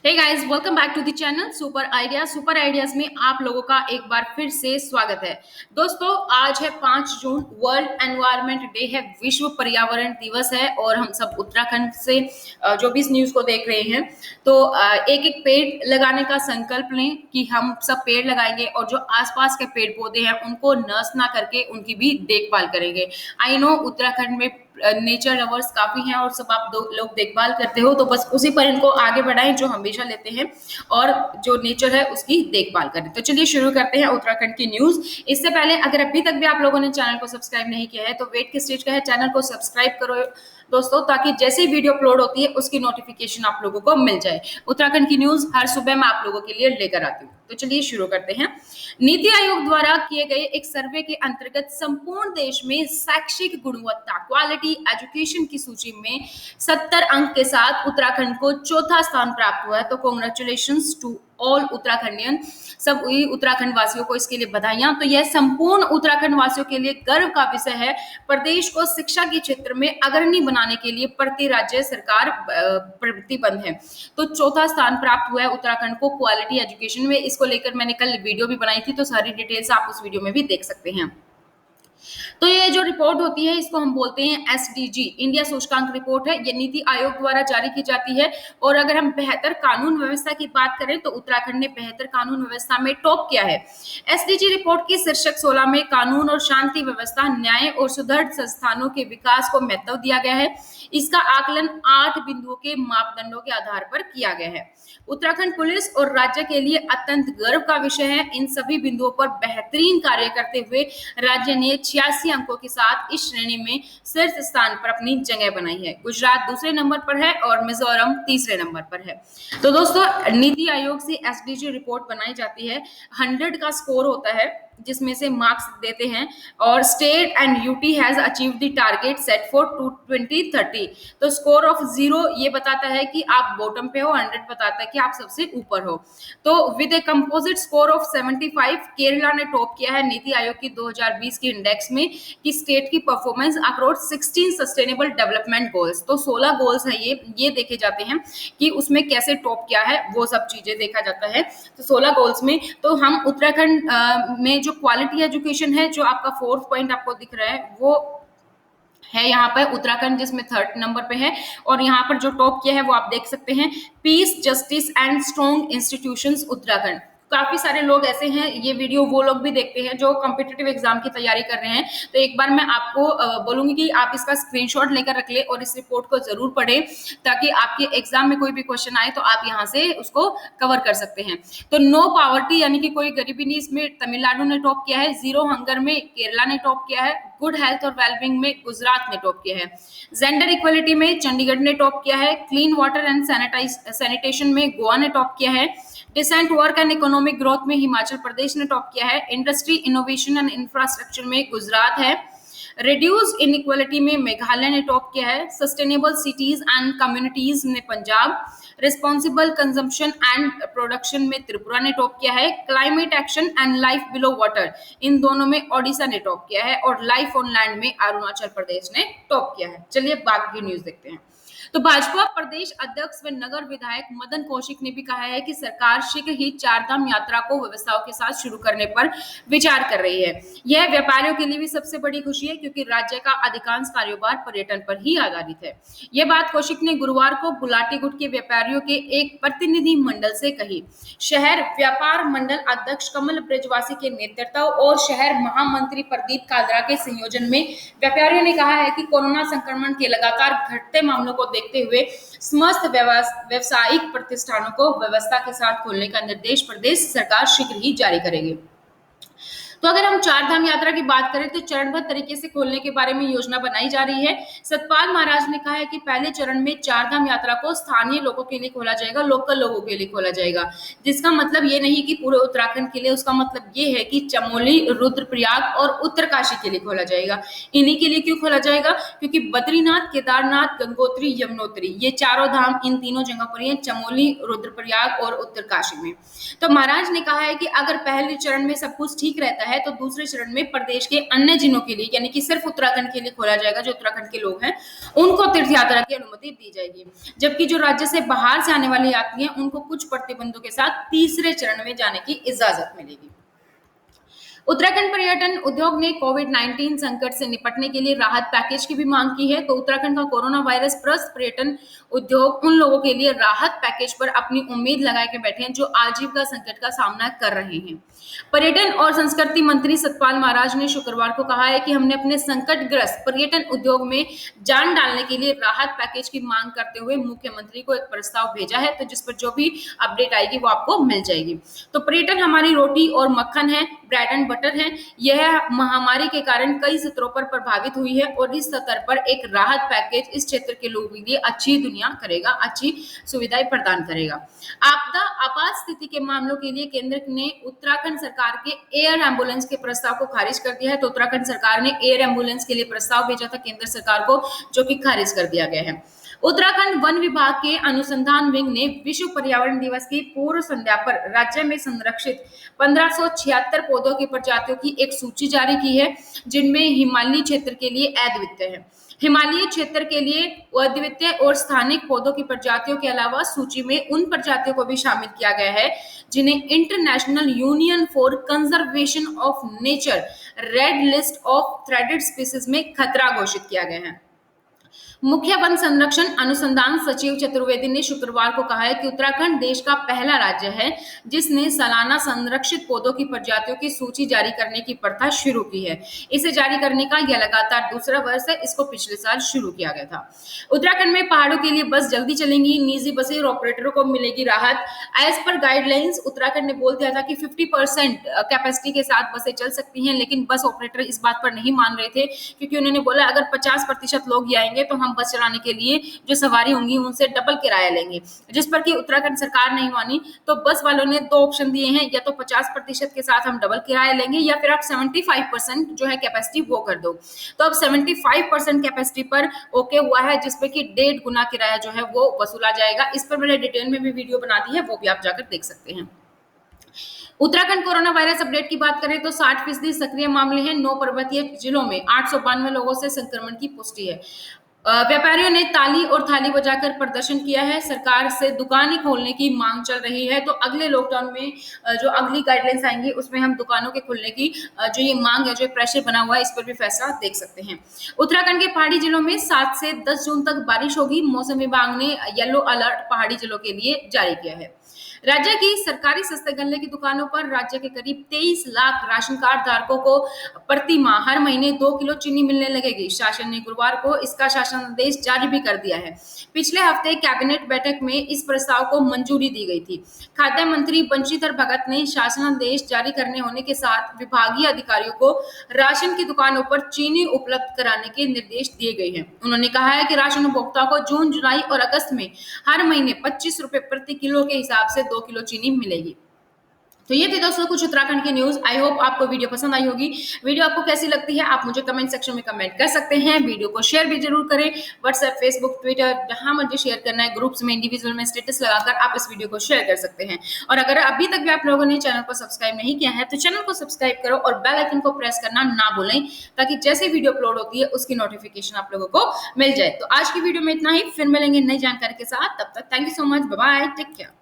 Hey guys, welcome back to the channel super ideas में आप लोगों का एक बार फिर से स्वागत है। दोस्तों, आज है 5 जून, वर्ल्ड एनवायरनमेंट डे है, विश्व पर्यावरण दिवस है। और हम सब उत्तराखंड से जो भी इस न्यूज को देख रहे हैं, तो एक एक पेड़ लगाने का संकल्प लें कि हम सब पेड़ लगाएंगे और जो आसपास के पेड़ पौधे हैं उनको नष्ट ना करके उनकी भी देखभाल करेंगे। आई नो उत्तराखंड में नेचर लवर्स काफी हैं और सब आप दो लोग देखभाल करते हो, तो बस उसी पर इनको आगे बढ़ाएं जो हमेशा लेते हैं और जो नेचर है उसकी देखभाल करें। तो चलिए शुरू करते हैं उत्तराखंड की न्यूज। इससे पहले अगर अभी तक भी आप लोगों ने चैनल को सब्सक्राइब नहीं किया है तो वेट किस स्टेज का है, चैनल को सब्सक्राइब करो दोस्तों, ताकि जैसे ही वीडियो अपलोड होती है उसकी नोटिफिकेशन आप लोगों को मिल जाए। उत्तराखंड की न्यूज हर सुबह मैं आप लोगों के लिए लेकर आती हूँ। तो चलिए शुरू करते हैं। नीति आयोग द्वारा किए गए एक सर्वे के अंतर्गत संपूर्ण देश में शैक्षिक गुणवत्ता क्वालिटी एजुकेशन की सूची में 70 अंक के साथ उत्तराखंड को चौथा स्थान प्राप्त हुआ है। तो कॉन्ग्रेचुलेशंस टू ऑल उत्तराखंडियन, सब उत्तराखंड वासियों को इसके लिए बधाइयां। तो यह संपूर्ण उत्तराखंड वासियों के लिए गर्व का विषय है। प्रदेश को शिक्षा के क्षेत्र में अग्रणी बनाने के लिए प्रति राज्य सरकार प्रतिबद्ध है। तो चौथा स्थान प्राप्त हुआ है उत्तराखंड को क्वालिटी एजुकेशन में। इसको लेकर मैंने कल वीडियो भी बनाई थी, तो सारी डिटेल्स आप उस वीडियो में भी देख सकते हैं। तो ये जो रिपोर्ट होती है इसको हम बोलते हैं एसडीजी, इंडिया सूचकांक रिपोर्ट है। ये नीति आयोग द्वारा जारी की जाती है। और अगर हम बेहतर कानून व्यवस्था की बात करें तो उत्तराखंड ने बेहतर कानून व्यवस्था में टॉप किया है। एसडीजी रिपोर्ट की शीर्षक 16 में कानून और शांति व्यवस्था, न्याय और सुदृढ़ संस्थानों के विकास को महत्व दिया गया है। इसका आकलन 8 बिंदुओं के मापदंडों के आधार पर किया गया है। उत्तराखंड पुलिस और राज्य के लिए अत्यंत गर्व का विषय है। इन सभी बिंदुओं पर बेहतरीन कार्य करते हुए राज्य ने 86 अंकों के साथ इस श्रेणी में शीर्ष स्थान पर अपनी जगह बनाई है। गुजरात दूसरे नंबर पर है और मिजोरम तीसरे नंबर पर है। तो दोस्तों, नीति आयोग से एसडीजी रिपोर्ट बनाई जाती है। 100 का स्कोर होता है जिसमें से मार्क्स देते हैं। और state and UT has achieve the target set for 2030। तो स्कोर ऑफ 0 ये बताता है कि आप बॉटम पे हो, 100 बताता है कि आप सबसे ऊपर हो। तो with a composite score of 75 Kerala ने टॉप किया है नीति आयोग की 2020 की इंडेक्स में कि स्टेट की performance across 16 sustainable development goals. तो 16 गोल्स है ये देखे जाते हैं कि उसमें कैसे टॉप किया है, वो सब चीजें देखा जाता है। तो 16 गोल्स में तो हम उत्तराखंड में जो क्वालिटी एजुकेशन है, जो आपका 4th पॉइंट आपको दिख रहा है, वो है यहाँ पर उत्तराखंड, जिसमें 3rd नंबर पे है। और यहाँ पर जो टॉप किया है वो आप देख सकते हैं, piece justice and strong institutions Uttarakhand. काफी सारे लोग ऐसे हैं, ये वीडियो वो लोग भी देखते हैं जो कॉम्पिटिटिव एग्जाम की तैयारी कर रहे हैं। तो एक बार मैं आपको बोलूंगी कि आप इसका स्क्रीनशॉट लेकर रख ले और इस रिपोर्ट को जरूर पढ़ें, ताकि आपके एग्जाम में कोई भी क्वेश्चन आए तो आप यहाँ से उसको कवर कर सकते हैं। तो नो पावर्टी यानी कि कोई गरीबी नहीं, इसमें तमिलनाडु ने टॉप किया है। जीरो हंगर में केरला ने टॉप किया है। गुड हेल्थ और वेलबींग में गुजरात ने टॉप किया है। जेंडर इक्वलिटी में चंडीगढ़ ने टॉप किया है। क्लीन वाटर एंड सैनिटेशन में गोवा ने टॉप किया है। Decent work and economic growth में हिमाचल प्रदेश ने टॉप किया है। इंडस्ट्री इनोवेशन एंड इंफ्रास्ट्रक्चर में गुजरात है। रिड्यूस इनइक्वालिटी में मेघालय ने टॉप किया है। सस्टेनेबल सिटीज एंड कम्युनिटीज में Punjab. Responsible consumption and production में त्रिपुरा ने टॉप किया है। Climate action and life below water, इन दोनों में ओडिशा ने टॉप किया है। और लाइफ ऑन लैंड में अरुणाचल प्रदेश ने टॉप किया है। चलिए बाकी की न्यूज देखते हैं। तो भाजपा प्रदेश अध्यक्ष व नगर विधायक मदन कौशिक ने भी कहा है कि सरकार शीघ्र ही चारधाम यात्रा को व्यवस्थाओं के साथ शुरू करने पर विचार कर रही है। यह व्यापारियों के लिए भी सबसे बड़ी खुशी है, क्योंकि राज्य का अधिकांश कारोबार पर्यटन पर ही आधारित है। यह बात कौशिक ने गुरुवार को गुलाटी गुट के व्यापारियों के एक प्रतिनिधि मंडल से कही। शहर व्यापार मंडल अध्यक्ष कमल ब्रजवासी के नेतृत्व और शहर महामंत्री प्रदीप कादरा के संयोजन में व्यापारियों ने कहा है कि कोरोना संक्रमण के लगातार घटते मामलों को देखते हुए समस्त व्यवसायिक प्रतिष्ठानों को व्यवस्था के साथ खोलने का निर्देश प्रदेश सरकार शीघ्र ही जारी करेगी। तो अगर हम चारधाम यात्रा की बात करें तो चरणबद्ध तरीके से खोलने के बारे में योजना बनाई जा रही है। सतपाल महाराज ने कहा है कि पहले चरण में चारधाम यात्रा को स्थानीय लोगों के लिए खोला जाएगा, लोकल लोगों के लिए खोला जाएगा। जिसका मतलब ये नहीं कि पूरे उत्तराखंड के लिए, उसका मतलब ये है कि चमोली, रुद्रप्रयाग और उत्तरकाशी के लिए खोला जाएगा। इन्हीं के लिए क्यों खोला जाएगा? क्योंकि बद्रीनाथ, केदारनाथ, गंगोत्री, यमुनोत्री, ये चारों धाम इन तीनों जगह पर ही, चमोली, रुद्रप्रयाग और उत्तरकाशी में। तो महाराज ने कहा है कि अगर पहले चरण में सब कुछ ठीक रहता है है, तो दूसरे चरण में प्रदेश के अन्य जिलों के लिए, यानी कि सिर्फ उत्तराखंड के लिए खोला जाएगा। जो उत्तराखंड के लोग हैं उनको तीर्थ यात्रा की अनुमति दी जाएगी, जबकि जो राज्य से बाहर से आने वाले यात्री हैं उनको कुछ प्रतिबंधों के साथ तीसरे चरण में जाने की इजाजत मिलेगी। उत्तराखंड पर्यटन उद्योग ने कोविड-19 संकट से निपटने के लिए राहत पैकेज की भी मांग की है। तो उत्तराखंड का कोरोना वायरस ग्रस्त पर्यटन उद्योग उन लोगों के लिए राहत पैकेज पर अपनी उम्मीद लगा के बैठे हैं जो आजीविका संकट का सामना कर रहे हैं। पर्यटन और संस्कृति मंत्री सतपाल महाराज ने शुक्रवार को कहा है कि हमने अपने संकटग्रस्त पर्यटन उद्योग में जान डालने के लिए राहत पैकेज की मांग करते हुए मुख्यमंत्री को एक प्रस्ताव भेजा है। तो जिस पर जो भी अपडेट आएगी वो आपको मिल जाएगी। तो पर्यटन हमारी रोटी और मक्खन है, ब्रेड एंड बटर है। यह महामारी के कारण कई क्षेत्रों पर प्रभावित हुई है और इस स्तर पर एक राहत पैकेज इस क्षेत्र के लोगों के लिए अच्छी दुनिया करेगा, अच्छी सुविधाएं प्रदान करेगा। आपदा आपात स्थिति के मामलों के लिए केंद्र ने उत्तराखंड सरकार के एयर एम्बुलेंस के प्रस्ताव को खारिज कर दिया है। तो उत्तराखंड सरकार ने एयर एम्बुलेंस के लिए प्रस्ताव भेजा था केंद्र सरकार को, जो कि खारिज कर दिया गया है। उत्तराखंड वन विभाग के अनुसंधान विंग ने विश्व पर्यावरण दिवस की पूर्व संध्या पर राज्य में संरक्षित 1576 पौधों की प्रजातियों की एक सूची जारी की है, जिनमें हिमालयी क्षेत्र के लिए अद्वितीय है। हिमालयी क्षेत्र के लिए अद्वितीय और स्थानिक पौधों की प्रजातियों के अलावा सूची में उन प्रजातियों को भी शामिल किया गया है जिन्हें international union for conservation of nature red list of threatened species में खतरा घोषित किया गया है। मुख्य वन संरक्षण अनुसंधान सचिव चतुर्वेदी ने शुक्रवार को कहा है कि उत्तराखंड देश का पहला राज्य है जिसने सालाना संरक्षित पौधों की प्रजातियों की सूची जारी करने की प्रथा शुरू की है। इसे जारी करने का यह लगातार दूसरा वर्ष है। इसको पिछले साल शुरू किया गया था। उत्तराखंड में पहाड़ों के लिए बस जल्दी चलेंगी, निजी बसें और ऑपरेटरों को मिलेगी राहत। एज पर गाइडलाइंस उत्तराखंड ने बोल दिया था कि 50% कैपेसिटी के साथ बसें चल सकती हैं, लेकिन बस ऑपरेटर इस बात पर नहीं मान रहे थे, क्योंकि उन्होंने बोला अगर 50% लोग ही आएंगे तो हम बस चलाने के लिए जो सवारी होंगी उनसे डबल किराया लेंगे, जिस पर कि उत्तराखंड सरकार नहीं मानी। तो बस वालों ने दो ऑप्शन दिए हैं, या तो 50% के साथ हम डबल किराया लेंगे या फिर आप 75% जो है कैपेसिटी वो कर दो। तो अब 75% कैपेसिटी पर ओके हुआ है, जिसपे कि 1.5 गुना किराया जो है वो वसूला जाएगा। इस पर मैंने डिटेल में भी वीडियो बना दी है, वो भी आप जाकर देख सकते हैं। उत्तराखंड कोरोना वायरस अपडेट की बात करें तो 60% सक्रिय मामले हैं। 9 पर्वतीय जिलों में 892 लोगों से संक्रमण की पुष्टि है। व्यापारियों ने ताली और थाली बजाकर प्रदर्शन किया है। सरकार से दुकानें खोलने की मांग चल रही है। तो अगले लॉकडाउन में जो अगली गाइडलाइंस आएंगी उसमें हम दुकानों के खुलने की जो ये मांग है, जो प्रेशर बना हुआ है, इस पर भी फैसला देख सकते हैं। उत्तराखंड के पहाड़ी जिलों में 7 से 10 जून तक बारिश होगी। मौसम विभाग ने येलो अलर्ट पहाड़ी जिलों के लिए जारी किया है। राज्य की सरकारी सस्ते गल्ले की दुकानों पर राज्य के करीब 23 लाख राशन कार्ड धारकों को प्रति माह हर महीने 2 किलो चीनी मिलने लगेगी। शासन ने गुरुवार को इसका शासनादेश जारी भी कर दिया है। पिछले हफ्ते कैबिनेट बैठक में इस प्रस्ताव को मंजूरी दी गई थी। खाद्य मंत्री बंशीधर भगत ने शासनादेश जारी करने होने के साथ विभागीय अधिकारियों को राशन की दुकानों पर चीनी उपलब्ध कराने के निर्देश दिए गए हैं। उन्होंने कहा है कि राशन उपभोक्ताओं को जून, जुलाई और अगस्त में हर महीने 25 रुपए प्रति किलो के हिसाब से 2 किलो चीनी मिलेगी। तो ये थी दोस्तों कुछ उत्तराखंड की न्यूज। आई होप आपको वीडियो पसंद आई होगी। वीडियो आपको कैसी लगती है आप मुझे कमेंट सेक्शन में कमेंट कर सकते हैं। वीडियो को शेयर भी जरूर करें। व्हाट्सएप, फेसबुक, ट्विटर, जहां मर्जी शेयर करना है, ग्रुप्स में, इंडिविजुअल में स्टेटस लगाकर आप इस वीडियो को शेयर कर सकते हैं। और अगर अभी तक भी आप लोगों ने चैनल को सब्सक्राइब नहीं किया है तो चैनल को सब्सक्राइब करो और बेल आइकन को प्रेस करना ना भूलें, ताकि जैसे वीडियो अपलोड होती है उसकी नोटिफिकेशन आप लोगों को मिल जाए। तो आज की वीडियो में इतना ही, फिर मिलेंगे नई जानकारी के साथ। तब तक thank you so much, bye bye, take care.